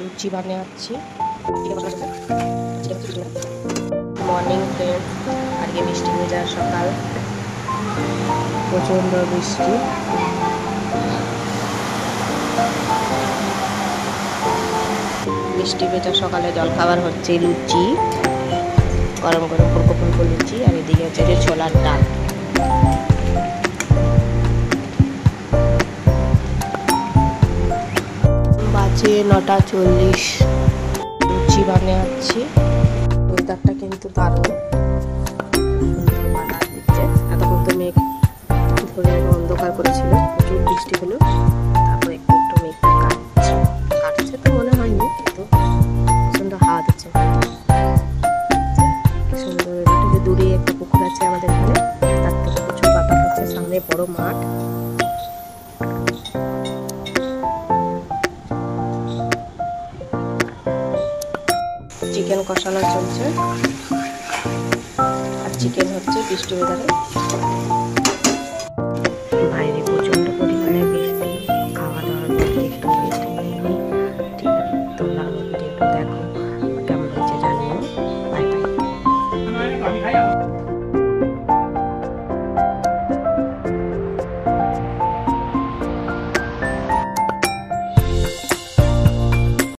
লুচি বানাচ্ছি। Morning friends, আজকে বৃষ্টি ভেজা সকাল, প্রচণ্ড বৃষ্টি। বৃষ্টি ভেজা সকালে জলখাবার হচ্ছে লুচি, গরম গরম ফুলকো ফুলকো লুচি, আর এদিকে হচ্ছে যে ছোলার ডাল। বাজে 9:40, লুচি বানাচ্ছি। ওয়েদারটা কিন্তু দারুণ, বাতাস দিচ্ছে। এতক্ষণ তো মেঘ ধরে অন্ধকার করেছিল, প্রচুর বৃষ্টি হলো, তারপর একটু একটু মেঘটা কাটছে তো মনে হয়নি, কিন্তু সুন্দর হাওয়া দিচ্ছে। সুন্দর ওয়েদারটা। যে দূরে একটা পুকুর আছে আমাদের এখানে, তার থেকে প্রচুর বাতাস হচ্ছে। সামনে বড় মাঠ। চিকেন কষানো চলছে, আর চিকেন হচ্ছে বৃষ্টি ওয়েদারে।